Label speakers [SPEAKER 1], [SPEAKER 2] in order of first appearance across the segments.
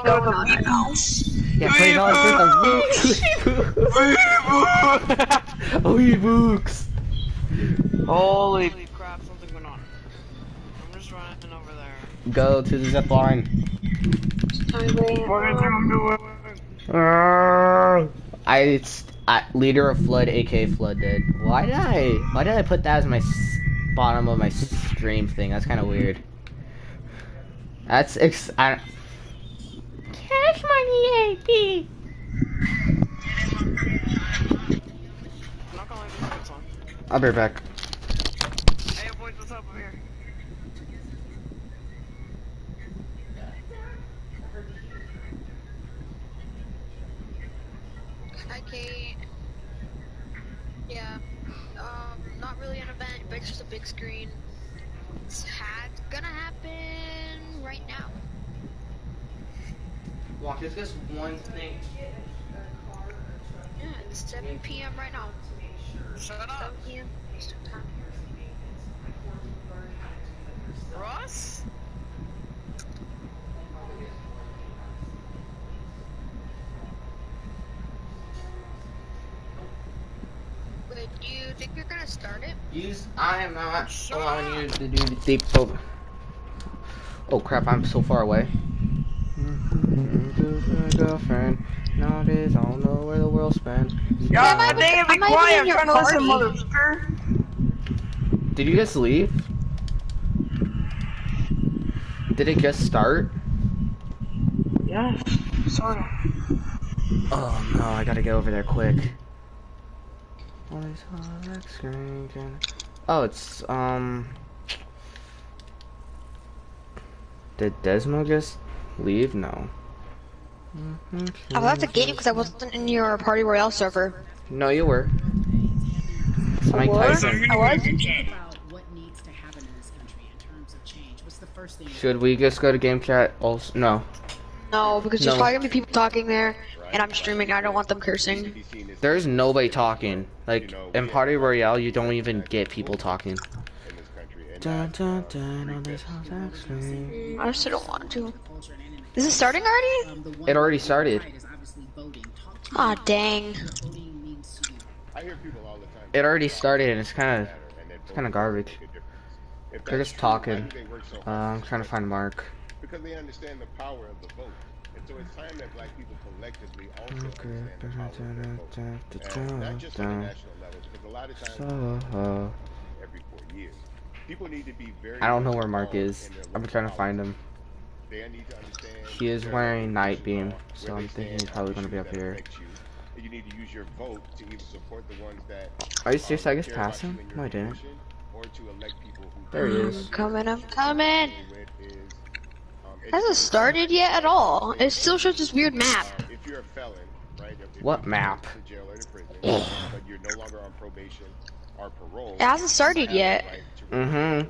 [SPEAKER 1] going on right now.
[SPEAKER 2] Yeah, $20 worth of books.
[SPEAKER 1] Holy crap, something going on. I'm just running over there.
[SPEAKER 2] Go to the zip line.
[SPEAKER 1] What do you think I'm doing?
[SPEAKER 2] Leader of Flood, aka Flood dead. Why did I put that as my bottom of my stream thing? That's kind of weird. That's Cash money, AP. I'll be right back.
[SPEAKER 1] Hey boys, what's up over here?
[SPEAKER 3] Hi Kate. Yeah. Not really an event, but it's just a big screen. It's gonna happen right now.
[SPEAKER 2] Walk, there's just one thing.
[SPEAKER 3] Yeah, it's 7 p.m. right now.
[SPEAKER 1] Shut up!
[SPEAKER 3] 7 p.m. Eastern time.
[SPEAKER 1] Ross?
[SPEAKER 3] Wait, do you think you're gonna start it?
[SPEAKER 2] I am not allowing you to do the deep focus. Oh crap, I'm so far away. Girlfriend, nowadays I don't know where the world's been.
[SPEAKER 1] Yeah, dang it, be quiet, I'm trying to listen, motherfucker.
[SPEAKER 2] Did you just leave? Did it just start?
[SPEAKER 1] Yeah, sorta.
[SPEAKER 2] Oh no, I gotta get over there quick. Oh, it's, did Desmo just leave? No.
[SPEAKER 3] I left the game because I wasn't in your Party Royale server.
[SPEAKER 2] No, you were. It's Mike Tyson.
[SPEAKER 3] I was?
[SPEAKER 2] Should we just go to game chat also? No.
[SPEAKER 3] No, because there's probably gonna be people talking there, and I'm streaming, I don't want them cursing.
[SPEAKER 2] There's nobody talking. Like, in Party Royale, you don't even get people talking.
[SPEAKER 3] I still don't want to. Is it starting already?
[SPEAKER 2] It already started.
[SPEAKER 3] Aw, dang.
[SPEAKER 2] It already started, and it's kind of garbage. They're just talking. I'm trying to find Mark.
[SPEAKER 4] Because they understand the power of the vote. And so it's time that black people collectively also understand the power of the vote. And not just on the national level, because a lot of times every 4 years. People need to be very
[SPEAKER 2] I don't know where Mark is. I'm trying to find him.
[SPEAKER 4] They need to understand
[SPEAKER 2] He is wearing Night Beam, so I'm thinking he's probably going to be up here.
[SPEAKER 4] You need to use your vote to either support the ones that
[SPEAKER 2] Are you serious? I just passed him? No, I didn't.
[SPEAKER 4] or to elect people who
[SPEAKER 2] There he is.
[SPEAKER 3] I'm coming. Hasn't started yet at all. It still shows this weird map.
[SPEAKER 4] If you're a felon, right?
[SPEAKER 2] What map?
[SPEAKER 4] To jail or to prison, but you're no longer on probation or parole.
[SPEAKER 3] It hasn't started yet.
[SPEAKER 2] Mm-hmm.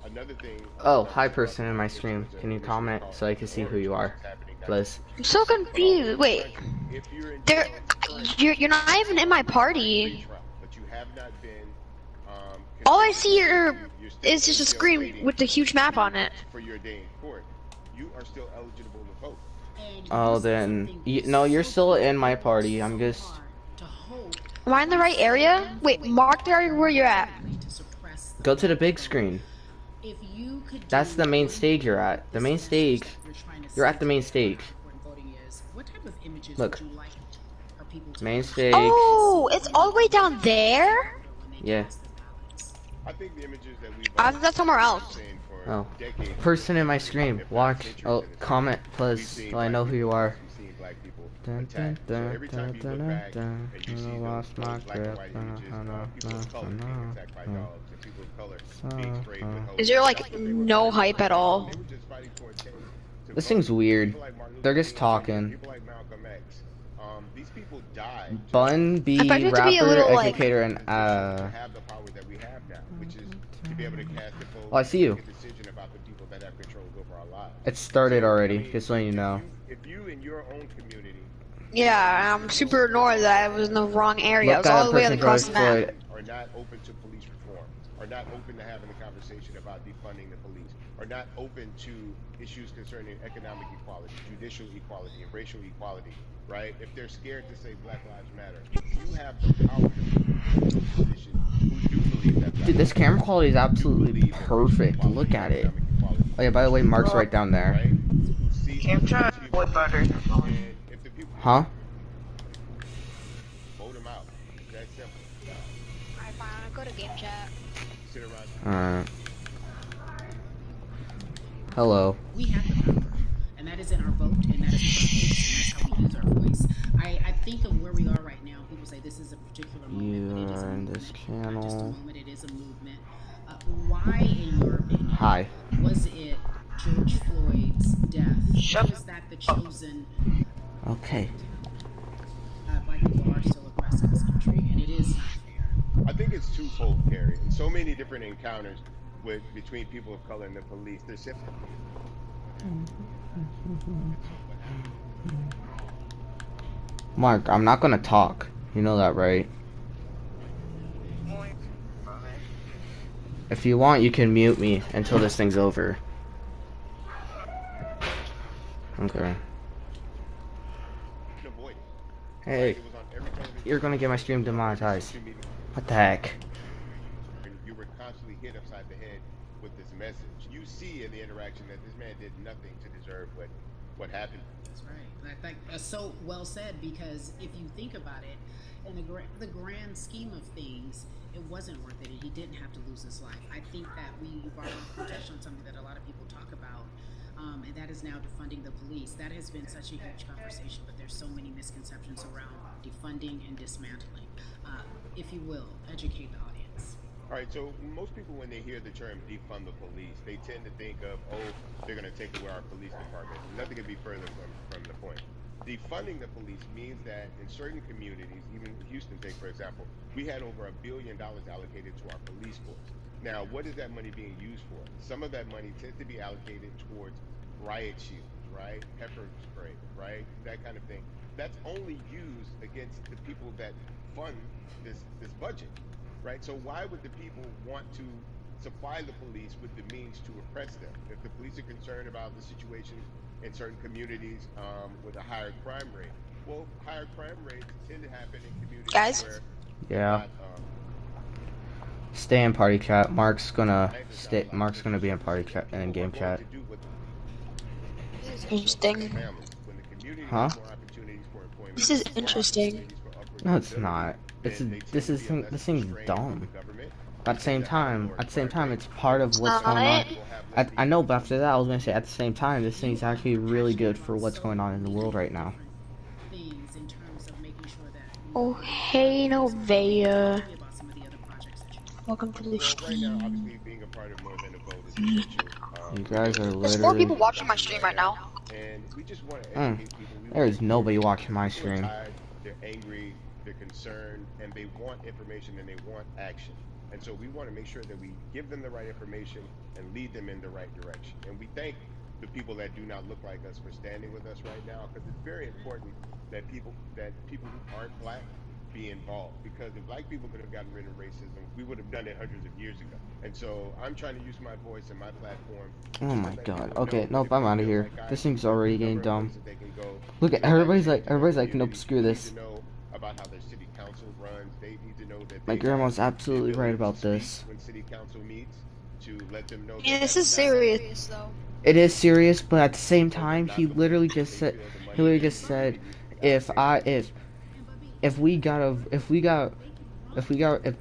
[SPEAKER 4] Another thing.
[SPEAKER 2] Oh, hi person in my stream. Can you comment so I can see who you are, please?
[SPEAKER 3] I'm so confused. Wait. You're not even in my party. All I see here is just a screen with the huge map on it.
[SPEAKER 4] For your day in court, you are still eligible to vote.
[SPEAKER 2] Oh, then no, you're still in my party. I'm just.
[SPEAKER 3] Am I in the right area? Wait, mark the area where you're at.
[SPEAKER 2] Go to the big screen. That's the main stage you're at. The main stage. You're at the main stage. Look. Main stage.
[SPEAKER 3] Oh, it's all the way down there?
[SPEAKER 2] Yeah.
[SPEAKER 4] I think the images that we
[SPEAKER 3] I think that's somewhere else.
[SPEAKER 2] Oh. Person in my stream. Watch. Oh, comment, please. So I know who you are. Dun, dun, dun, dun, dun, dun. I lost my grip.
[SPEAKER 3] Is there like no hype at all?
[SPEAKER 2] This thing's weird. They're just talking. Bun, B, rapper, educator, and Oh, I see you. It started already, just letting you know.
[SPEAKER 3] Yeah, I'm super annoyed that I was in the wrong area. I was
[SPEAKER 2] Look
[SPEAKER 3] all
[SPEAKER 2] at
[SPEAKER 3] the way
[SPEAKER 2] person
[SPEAKER 3] across the
[SPEAKER 2] Floyd.
[SPEAKER 3] map.
[SPEAKER 4] Are not open to police reform, are not open to having a conversation about defunding the police, are not open to issues concerning economic equality, judicial equality, and racial equality, right? If they're scared to say Black Lives Matter, you have the power to put people in those positions who do believe that Black
[SPEAKER 2] Dude, this
[SPEAKER 4] Lives
[SPEAKER 2] camera
[SPEAKER 4] Matter,
[SPEAKER 2] quality is
[SPEAKER 4] who do
[SPEAKER 2] absolutely
[SPEAKER 4] believe in racial
[SPEAKER 2] perfect.
[SPEAKER 4] equality
[SPEAKER 2] Look
[SPEAKER 4] and
[SPEAKER 2] at it.
[SPEAKER 4] economic equality,
[SPEAKER 2] Oh yeah, by the way, Mark's right down there.
[SPEAKER 4] right? Who see
[SPEAKER 1] Game
[SPEAKER 4] other
[SPEAKER 1] chat
[SPEAKER 4] people
[SPEAKER 1] way better.
[SPEAKER 4] and if the people
[SPEAKER 2] Huh?
[SPEAKER 4] vote them out, it's that simple.
[SPEAKER 3] Alright, fine. I'll go to game chat.
[SPEAKER 4] Sit around.
[SPEAKER 2] Alright. Hello.
[SPEAKER 5] We have the power, and that is in our vote, and that is with our voice, and that's how we use our voice. I think of where we are right now. People say this is a particular moment, but it is a
[SPEAKER 2] You're in
[SPEAKER 5] movement.
[SPEAKER 2] this
[SPEAKER 5] Not just a
[SPEAKER 2] channel.
[SPEAKER 5] moment, it is a movement. Why, in your opinion,
[SPEAKER 2] Hi.
[SPEAKER 5] was it George Floyd's death?
[SPEAKER 1] Shut
[SPEAKER 5] Was that the chosen?
[SPEAKER 2] Okay.
[SPEAKER 5] Black people are still oppressed in this country, and it is not fair.
[SPEAKER 4] I think it's twofold, Carrie. In so many different encounters between people of color and the police, there's simply
[SPEAKER 2] Mark, I'm not gonna talk. You know that, right? If you want, you can mute me until this thing's over. Okay.
[SPEAKER 4] avoided.
[SPEAKER 2] Hey,
[SPEAKER 4] It was on every television.
[SPEAKER 2] you're gonna get my stream demonetized. What the heck?
[SPEAKER 4] You were constantly hit upside the head with this message. You see in the interaction that this man did nothing to deserve what happened.
[SPEAKER 5] That's right. That's so well said, because if you think about it, in the grand scheme of things, it wasn't worth it, and he didn't have to lose his life. I think that we touched on something that a lot of people talk about, and that is now defunding the police. That has been such a huge conversation, but there's so many misconceptions around defunding and dismantling. If you will, educate the audience.
[SPEAKER 4] All right, so most people, when they hear the term defund the police, they tend to think of, oh, they're going to take away our police department. Nothing could be further from the point. Defunding the police means that in certain communities, even Houston, take for example, we had over $1 billion allocated to our police force. Now, what is that money being used for? Some of that money tends to be allocated towards riot shields, right? Pepper spray, right? That kind of thing. That's only used against the people that fund this budget, right? So why would the people want to supply the police with the means to oppress them? If the police are concerned about the situations in certain communities with a higher crime rate, well, higher crime rates tend to happen in communities
[SPEAKER 1] Guys?
[SPEAKER 4] where
[SPEAKER 2] Yeah.
[SPEAKER 4] not,
[SPEAKER 2] Stay in party chat. Mark's gonna
[SPEAKER 4] stay.
[SPEAKER 2] Mark's gonna be in party chat and game chat.
[SPEAKER 1] Interesting.
[SPEAKER 2] Huh?
[SPEAKER 1] This is interesting.
[SPEAKER 2] No, it's not. This thing's dumb. At the same time, it's part of what's going on. I know, but after that, I was gonna say at the same time, this thing's actually really good for what's going on in the world right now.
[SPEAKER 5] Things in terms of making sure that
[SPEAKER 1] Oh, hey, Novea. Welcome to the
[SPEAKER 4] Right now,
[SPEAKER 1] stream.
[SPEAKER 4] obviously, being a part of more than a vote is essential.
[SPEAKER 2] You guys are
[SPEAKER 1] There's 4 people
[SPEAKER 2] literally.
[SPEAKER 1] watching my stream right now.
[SPEAKER 4] And we just want to educate people. We
[SPEAKER 2] There's
[SPEAKER 4] want
[SPEAKER 2] nobody
[SPEAKER 4] people
[SPEAKER 2] watching my
[SPEAKER 4] who are
[SPEAKER 2] stream.
[SPEAKER 4] tired, they're angry, they're concerned, and they want information and they want action. And so we want to make sure that we give them the right information and lead them in the right direction. And we thank the people that do not look like us for standing with us right now, because it's very important that people who aren't black be involved, because if black people could have gotten rid of racism, we would have done it hundreds of years ago. And so I'm trying to use my voice and my platform.
[SPEAKER 2] Oh my god. Okay, nope, I'm out of here. This thing's already getting dumb. Look at everybody's like, nope, screw this.
[SPEAKER 4] About how their city council runs, they need to know that
[SPEAKER 2] My grandma's absolutely right about this.
[SPEAKER 4] when city council meets, to let them know.
[SPEAKER 1] Yeah, this is serious, though.
[SPEAKER 2] It is serious, but at the same time, he literally just said, if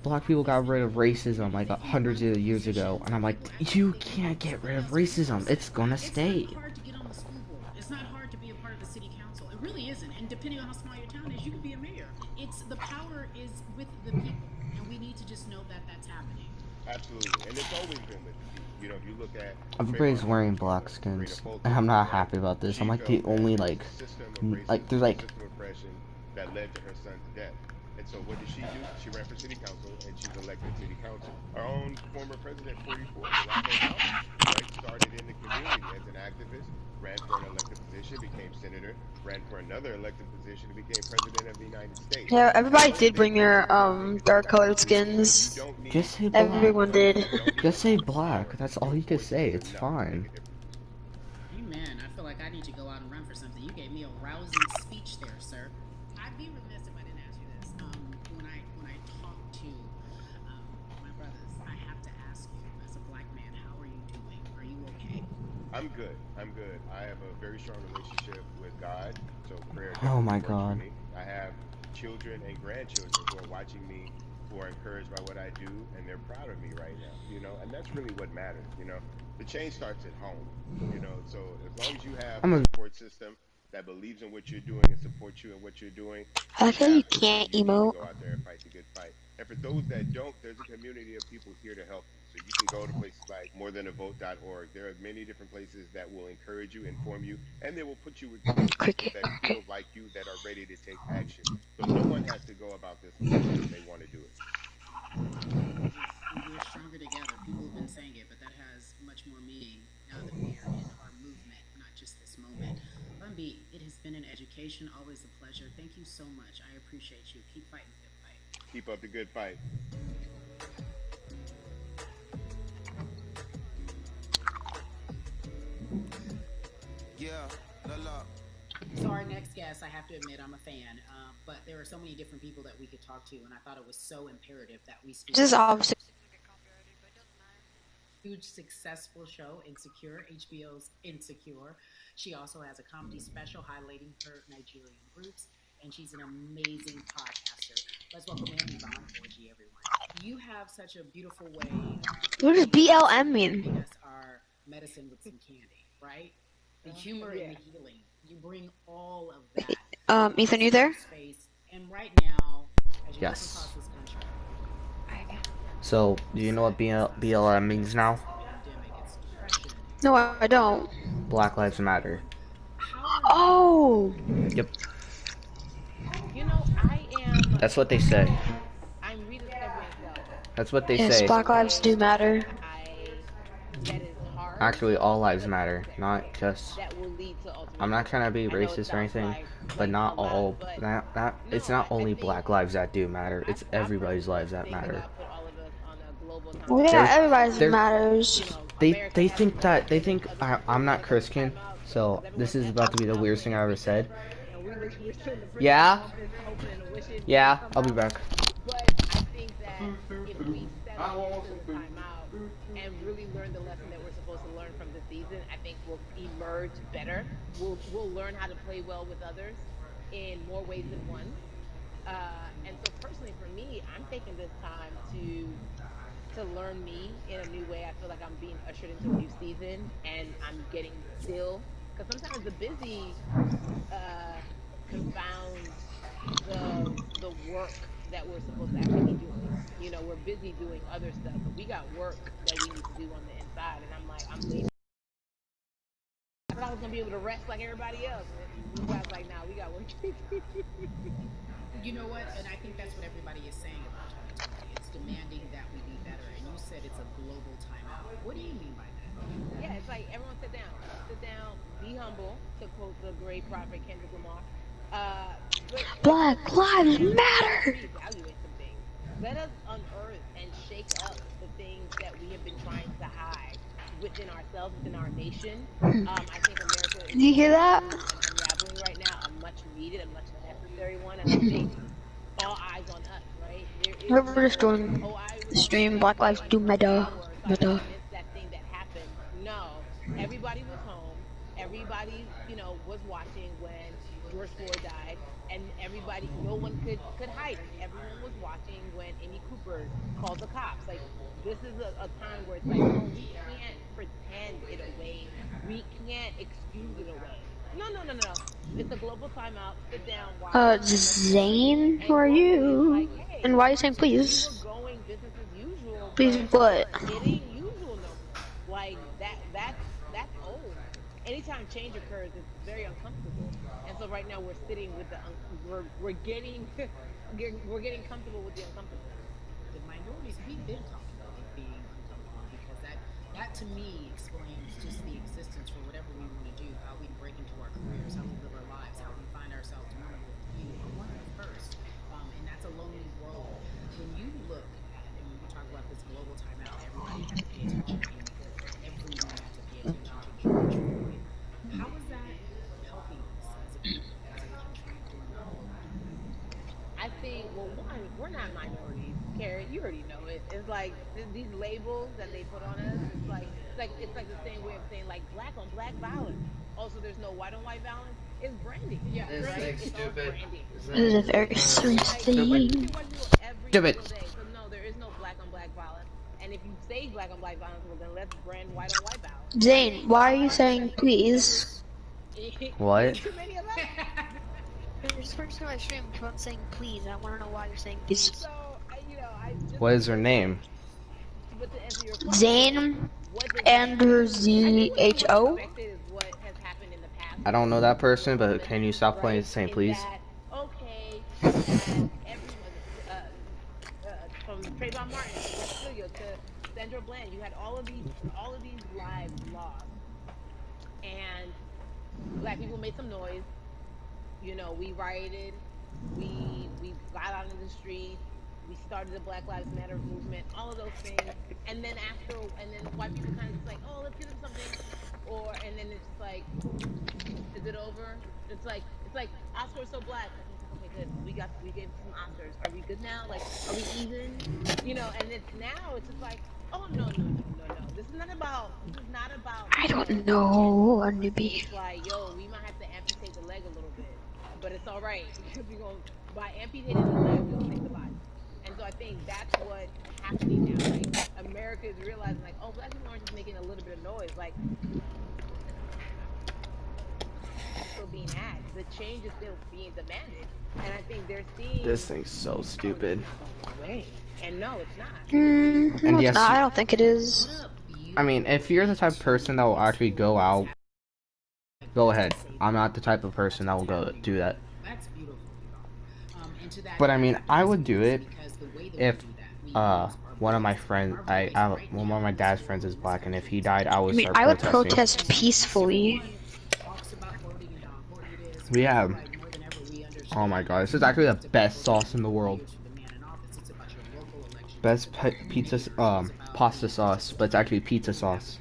[SPEAKER 2] black people got rid of racism like hundreds of years ago, and I'm like, you can't get rid of racism. It's gonna stay.
[SPEAKER 5] It's not hard to get on the school board. It's not hard to be a part of the city council. It really isn't. And depending on how small your town is, you could be a mayor. It's the power is with the people, and we need to just know that that's happening.
[SPEAKER 4] Absolutely, and it's always been with the people. You know, if you look at
[SPEAKER 2] Everybody's wearing black skins, and I'm not happy about this. I'm like the only like there's like
[SPEAKER 4] oppression that led to her son's death. And so what does she do? She ran for city council and she's elected city council. Our own former president, 44, Barack Obama, right, started in the community as an activist, ran for an elected position, became senator, ran for another elected position, and became president of the United States.
[SPEAKER 3] Yeah,
[SPEAKER 4] So
[SPEAKER 3] everybody
[SPEAKER 4] those
[SPEAKER 3] did bring
[SPEAKER 4] things are
[SPEAKER 3] their
[SPEAKER 4] just one thing to think
[SPEAKER 3] dark
[SPEAKER 4] about.
[SPEAKER 3] colored
[SPEAKER 4] You
[SPEAKER 3] skins.
[SPEAKER 4] don't need
[SPEAKER 2] Just say black.
[SPEAKER 3] Everyone did.
[SPEAKER 4] you don't need a
[SPEAKER 2] Just say
[SPEAKER 4] lot of
[SPEAKER 2] black.
[SPEAKER 4] power.
[SPEAKER 2] That's all
[SPEAKER 4] Your
[SPEAKER 2] you can
[SPEAKER 4] voice
[SPEAKER 2] say.
[SPEAKER 4] is
[SPEAKER 2] It's
[SPEAKER 4] enough to make
[SPEAKER 2] fine.
[SPEAKER 4] a difference.
[SPEAKER 5] Amen. I feel like I need to go out and run for something. You gave me a rousing speech there, sir. I'd be remiss if I didn't ask you this. When I talk to my brothers, I have to ask you, as a black man, how are you doing? Are you okay?
[SPEAKER 4] I'm good. I'm good. I have a very strong relationship with God, so prayer
[SPEAKER 2] Oh
[SPEAKER 4] definitely
[SPEAKER 2] my
[SPEAKER 4] works for
[SPEAKER 2] god.
[SPEAKER 4] me. I have children and grandchildren who are watching me, who are encouraged by what I do, and they're proud of me right now, and that's really what matters, The change starts at home, so as long as you have a
[SPEAKER 2] I'm a
[SPEAKER 4] support system that believes in what you're doing and supports you in what you're doing,
[SPEAKER 3] I
[SPEAKER 4] you
[SPEAKER 3] like how you
[SPEAKER 4] have everything
[SPEAKER 3] can't
[SPEAKER 4] you need to
[SPEAKER 3] emote.
[SPEAKER 4] go out there and fight the good fight. And for those that don't, there's a community of people here to help you. So you can go to places like morethanavote.org. There are many different places that will encourage you, inform you, and they will put you with groups of people
[SPEAKER 3] Cricket.
[SPEAKER 4] that
[SPEAKER 3] Okay.
[SPEAKER 4] feel like you, that are ready to take action. So no one has to go about this alone if they want to do it.
[SPEAKER 5] We're stronger together. People have been saying it, but that has much more meaning now that we are in our movement, not just this moment. Bumby, it has been an education, always a pleasure. Thank you so much. I appreciate you. Keep fighting the good fight.
[SPEAKER 4] Keep up the good fight.
[SPEAKER 5] Yeah, la. So our next guest, I have to admit, I'm a fan, but there are so many different people that we could talk to, and I thought it was so imperative that we speak.
[SPEAKER 3] This is obviously
[SPEAKER 5] Huge successful show, Insecure, HBO's Insecure. She also has a comedy special highlighting her Nigerian roots, and she's an amazing podcaster. Let's welcome in Yvonne Orji, everyone. You have such a beautiful way
[SPEAKER 3] what does BLM mean?
[SPEAKER 5] giving us our medicine with some candy, right? The humor and the healing. You bring all of that.
[SPEAKER 3] Ethan, you there?
[SPEAKER 5] Space. And right now, as you look
[SPEAKER 2] Yes.
[SPEAKER 5] across this country,
[SPEAKER 2] So, do you know what BLM means now?
[SPEAKER 5] pandemic, it's depression.
[SPEAKER 3] No, I don't.
[SPEAKER 2] Black Lives Matter.
[SPEAKER 5] How are
[SPEAKER 3] Oh,
[SPEAKER 2] Yep.
[SPEAKER 6] I am.
[SPEAKER 2] That's what they say.
[SPEAKER 6] I'm rediscovering self.
[SPEAKER 2] That's what they
[SPEAKER 3] yes,
[SPEAKER 2] say.
[SPEAKER 3] Black lives do matter.
[SPEAKER 6] That is hard.
[SPEAKER 2] Actually, all lives matter, not just.
[SPEAKER 6] That will lead to ultimate.
[SPEAKER 2] I'm not trying to be
[SPEAKER 6] I know it
[SPEAKER 2] racist or
[SPEAKER 6] sounds
[SPEAKER 2] anything,
[SPEAKER 6] like
[SPEAKER 2] but not
[SPEAKER 6] a lot,
[SPEAKER 2] all.
[SPEAKER 6] but
[SPEAKER 2] That
[SPEAKER 6] no,
[SPEAKER 2] it's not
[SPEAKER 6] I
[SPEAKER 2] only
[SPEAKER 6] think
[SPEAKER 2] black lives that do matter. It's
[SPEAKER 6] I
[SPEAKER 2] everybody's
[SPEAKER 6] personally
[SPEAKER 2] lives that
[SPEAKER 6] think
[SPEAKER 2] matter.
[SPEAKER 6] about put all of us on a global
[SPEAKER 3] Well,
[SPEAKER 6] timeout.
[SPEAKER 3] yeah,
[SPEAKER 2] There's,
[SPEAKER 3] everybody's
[SPEAKER 2] there,
[SPEAKER 3] matters.
[SPEAKER 6] America
[SPEAKER 2] they
[SPEAKER 6] has
[SPEAKER 2] think
[SPEAKER 6] its
[SPEAKER 2] that they
[SPEAKER 6] own
[SPEAKER 2] think
[SPEAKER 6] thing, other
[SPEAKER 2] I'm
[SPEAKER 6] countries
[SPEAKER 2] not
[SPEAKER 6] have their
[SPEAKER 2] Christian,
[SPEAKER 6] timeout,
[SPEAKER 2] so
[SPEAKER 6] because
[SPEAKER 2] this
[SPEAKER 6] everyone's
[SPEAKER 2] is about to be the
[SPEAKER 6] out
[SPEAKER 2] weirdest thing
[SPEAKER 6] playing
[SPEAKER 2] I ever
[SPEAKER 6] cricket,
[SPEAKER 2] said.
[SPEAKER 6] and we're still in the freaking
[SPEAKER 2] Yeah,
[SPEAKER 6] office hoping and wishing for
[SPEAKER 2] yeah, I'll be
[SPEAKER 6] somehow.
[SPEAKER 2] back.
[SPEAKER 6] But I think that if we settle into the timeout and really learn the lesson that we're supposed to learn from the season, I think we'll emerge better. We'll learn how to play well with others in more ways than one. And so personally for me, I'm taking this time to learn me in a new way. I feel like I'm being ushered into a new season and I'm getting still because sometimes the busy confounds the work that we're supposed to actually be doing. We're busy doing other stuff, but we got work that we need to do on the inside. And I'm like, I'm lazy. I thought I was gonna be able to rest like everybody else, and you guys like, nah, we got work.
[SPEAKER 5] You know what? And I think that's what everybody is saying about 2020. It's demanding that we be better. And you said it's a global timeout. What do you mean by that?
[SPEAKER 6] Yeah, it's like everyone sit down, be humble, to quote the great prophet Kendrick Lamar. But let us
[SPEAKER 3] Black lives
[SPEAKER 6] sit down and
[SPEAKER 3] matter.
[SPEAKER 6] reevaluate some things. Let us unearth and shake up the things that we have been trying to hide within ourselves, within our nation. I think America is
[SPEAKER 3] Can you hear
[SPEAKER 6] going
[SPEAKER 3] that?
[SPEAKER 6] through an unraveling right now, a much needed, a much necessary one, and I think all eyes on us, right? There is
[SPEAKER 3] Whoever is
[SPEAKER 6] no,
[SPEAKER 3] doing
[SPEAKER 6] oh, I
[SPEAKER 3] the
[SPEAKER 6] was on
[SPEAKER 3] stream, Black lives
[SPEAKER 6] vacation
[SPEAKER 3] do
[SPEAKER 6] for an
[SPEAKER 3] matter.
[SPEAKER 6] hour, so I
[SPEAKER 3] Matter.
[SPEAKER 6] didn't miss that thing that happened. No, everybody was home. Everybody, was watching when George Floyd died, and everybody, no one could hide it. Everyone was watching when Amy Cooper called the cops. Like, this is a time where it's like, no, we can't pretend it away. We can't excuse it away. No, no, no, no, no. It's a global timeout. Sit down, watch us, and let's learn.
[SPEAKER 3] Zane, who
[SPEAKER 6] And
[SPEAKER 3] are
[SPEAKER 6] globally, it's like,
[SPEAKER 3] you?
[SPEAKER 6] hey,
[SPEAKER 3] And why are you saying
[SPEAKER 6] we were
[SPEAKER 3] please?
[SPEAKER 6] going business as usual,
[SPEAKER 3] Please
[SPEAKER 6] but
[SPEAKER 3] what?
[SPEAKER 6] it ain't usual no more. Like that's old. anytime change occurs, it's very uncomfortable. And so right now we're sitting with we're getting we're getting comfortable with the uncomfortable.
[SPEAKER 5] The minorities, we've been comfortable with being uncomfortable because that to me explains just the existence for whatever we want to do, how we break into our careers, how we live our lives, how we find ourselves one of the first. And that's a lonely road. When you look at, and when we talk about this global timeout, everybody had to pay attention everyone had to pay attention to George Floyd. How is that helping us as a people, as a country going forward?
[SPEAKER 6] I think, well, one, we're not minorities, Carrie. You already know it. It's like these labels that they put on us. It's like the same way of saying like black on black violence. Also, there's no white on white violence. It's branding,
[SPEAKER 5] Yeah,
[SPEAKER 2] This
[SPEAKER 6] right?
[SPEAKER 2] thing's
[SPEAKER 6] It's all
[SPEAKER 2] stupid.
[SPEAKER 6] branding.
[SPEAKER 2] This
[SPEAKER 3] This is a
[SPEAKER 2] thing's
[SPEAKER 3] very serious
[SPEAKER 6] Like
[SPEAKER 2] stupid.
[SPEAKER 6] you
[SPEAKER 3] thing.
[SPEAKER 6] see white people every
[SPEAKER 2] Stupid.
[SPEAKER 6] single day. So no, there is no black on black violence. And if you say black on black violence, well then let's brand white on white violence. Like
[SPEAKER 3] Zane, why are you
[SPEAKER 6] why?
[SPEAKER 3] saying please?
[SPEAKER 6] There's
[SPEAKER 2] What?
[SPEAKER 6] too many of us.
[SPEAKER 3] This first time I stream, keep on saying please. I want to know why you're saying please.
[SPEAKER 6] So I just
[SPEAKER 2] What
[SPEAKER 6] to
[SPEAKER 2] is her
[SPEAKER 6] clarify.
[SPEAKER 2] name?
[SPEAKER 6] But to answer your question,
[SPEAKER 3] Zane
[SPEAKER 6] what does that
[SPEAKER 3] Andrew
[SPEAKER 6] mean? I think what you would
[SPEAKER 3] ZHO?
[SPEAKER 6] expect is what has happened in the past
[SPEAKER 2] I
[SPEAKER 6] with
[SPEAKER 2] don't know that person,
[SPEAKER 6] Trayvon,
[SPEAKER 2] but can you stop playing
[SPEAKER 6] right?
[SPEAKER 2] saying
[SPEAKER 6] In
[SPEAKER 2] please?
[SPEAKER 6] that, okay, you had everyone from Trayvon Martin to Miss Cleo to Sandra Bland. You had all of these lives lost, and black people made some noise. We rioted, we got out in the streets, we started the Black Lives Matter movement, all of those things. And then white people kind of just like, oh, let's give them something, and then it's just like, is it over? It's like Oscar is so black. It's like, okay, good. We gave some Oscars. Are we good now? Like, are we even? And it's just like, oh no no no no no. This is not about
[SPEAKER 3] I don't know, a newbie.
[SPEAKER 6] it's like, yo, we might have to amputate the leg a little bit, but it's all right because we're going by amputating the leg, we'll save the body. And so I think that's what's happening now. Like America is realizing, like, oh, black people aren't just making a little bit of noise. Like still being had. The change is still being demanded, and I think they're
[SPEAKER 2] This
[SPEAKER 6] seeing,
[SPEAKER 2] thing's so
[SPEAKER 6] oh, this
[SPEAKER 2] stupid.
[SPEAKER 6] is going away. And no, it's not.
[SPEAKER 3] No,
[SPEAKER 2] And
[SPEAKER 3] it's
[SPEAKER 2] yes,
[SPEAKER 3] not. I don't think it is.
[SPEAKER 2] I mean, if you're the type of person that will actually go out, go ahead. I'm not the type of person that will go do that.
[SPEAKER 5] That's beautiful.
[SPEAKER 2] But I mean, I would do it if one of my friends, one of my dad's friends is black, and if he died, I
[SPEAKER 3] I
[SPEAKER 2] would
[SPEAKER 3] mean,
[SPEAKER 2] start
[SPEAKER 3] I would
[SPEAKER 2] protesting.
[SPEAKER 3] protest peacefully.
[SPEAKER 2] We have, oh my god, this is actually the best sauce in the world. Best pizza, pasta sauce, but it's actually pizza sauce.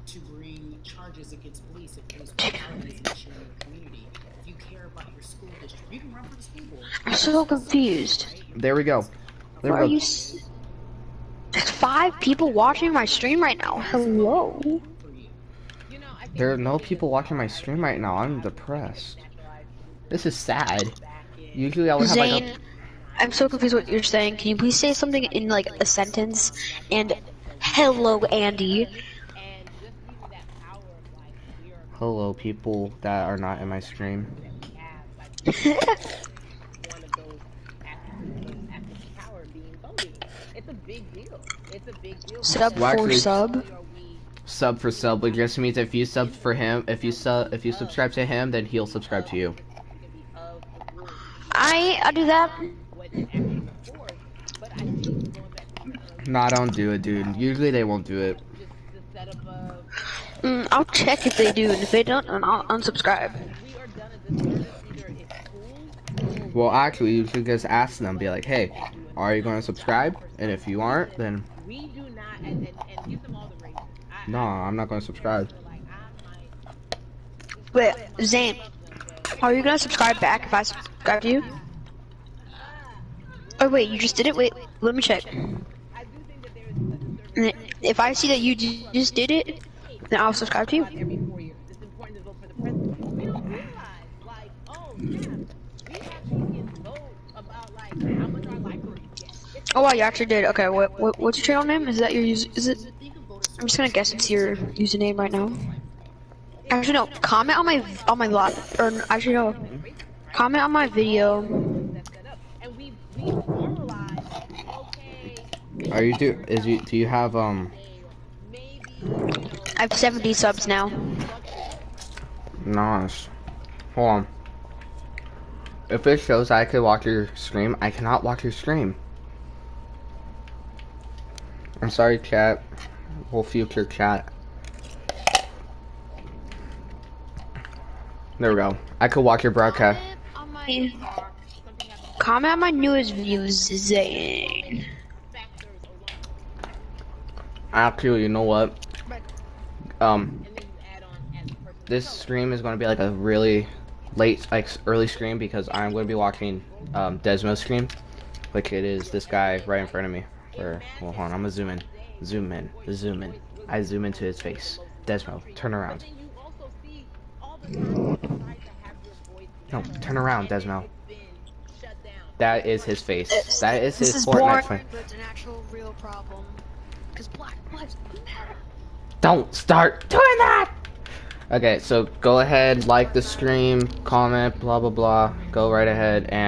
[SPEAKER 5] To bring charges against police if police brutality is an issue in your community. If you care about your school district, you can run for the school board.
[SPEAKER 3] I'm so confused.
[SPEAKER 2] There we go. There
[SPEAKER 3] Why are
[SPEAKER 2] we
[SPEAKER 3] you?
[SPEAKER 2] go.
[SPEAKER 3] There's 5 people watching my stream right now. Hello.
[SPEAKER 6] I think
[SPEAKER 2] There are
[SPEAKER 6] the
[SPEAKER 2] no
[SPEAKER 6] thing is
[SPEAKER 2] people watching my
[SPEAKER 6] about
[SPEAKER 2] stream right now. I'm
[SPEAKER 6] I think
[SPEAKER 2] depressed.
[SPEAKER 6] naturalized
[SPEAKER 2] This is sad.
[SPEAKER 6] back in
[SPEAKER 2] Usually I would have like
[SPEAKER 3] Zane, I'm so confused what you're saying. Can you please say something in like a sentence? And hello, Andy.
[SPEAKER 6] and just even that power of like we are a
[SPEAKER 2] hello
[SPEAKER 6] people,
[SPEAKER 2] people that are not in my stream.
[SPEAKER 6] that we have by being one of those aspects of power being voting. It's a big deal. It's a big deal
[SPEAKER 3] Sub
[SPEAKER 6] because
[SPEAKER 2] Well,
[SPEAKER 3] for
[SPEAKER 2] actually,
[SPEAKER 3] sub.
[SPEAKER 6] not only are we
[SPEAKER 2] Sub for sub, which just means if you sub for him, if you subscribe to him, then he'll subscribe to you.
[SPEAKER 6] you can be of the rules, you can be
[SPEAKER 3] I do that.
[SPEAKER 6] what it actually enforce. But I think going back to your earlier
[SPEAKER 2] Nah, don't do it, dude. Usually they won't do it.
[SPEAKER 6] just the setup of
[SPEAKER 3] I'll check if they do, and if they don't, then I'll unsubscribe.
[SPEAKER 6] we are done a disservice either it's schools or
[SPEAKER 2] Well, actually, you should just ask them, be like, hey, are you going to subscribe? And if you aren't, then
[SPEAKER 6] we do not and give them all the races.
[SPEAKER 2] no, I'm not going to subscribe.
[SPEAKER 6] Like I might
[SPEAKER 3] Wait, Zane, are you gonna subscribe back if I subscribe to you? Oh wait, you just did it? Wait, let me check.
[SPEAKER 6] I do think that there is a disservice.
[SPEAKER 3] If I see that you just did it, then I'll subscribe to you.
[SPEAKER 6] Every 4 years, it's important to vote for the president. We don't realize, like, oh snap, we actually can vote about like how much our libraries get. It's
[SPEAKER 3] Oh wow, you actually did. Okay, what's your channel name? Is that your is it? I'm just gonna guess it's your username right now. Actually no, comment on my live, or actually no, comment on my video.
[SPEAKER 6] that's set up, and we normalize. Okay,
[SPEAKER 2] Are you do you have
[SPEAKER 6] maybe
[SPEAKER 3] I have 70 subs now.
[SPEAKER 2] Nice. Hold on. If it shows I could watch your stream, I cannot watch your stream. I'm sorry, chat. Whole future chat. There we go. I could watch your broadcast.
[SPEAKER 3] Comment on my newest videos, Zane.
[SPEAKER 2] Actually, you know what? This stream is going to be like a really late, like early stream because I'm going to be watching Desmo's stream, like it is this guy right in front of me. Or, well, hold on, I'm gonna zoom in, zoom in, zoom in. I zoom into his face. Desmo, turn around. No, turn around, Desmo. That is his face. That is his Fortnite face.
[SPEAKER 3] But it's an actual real problem. Because Black Lives Matter.
[SPEAKER 2] Don't start doing that! Okay, so go ahead, like the stream, comment, blah blah blah. Go right ahead and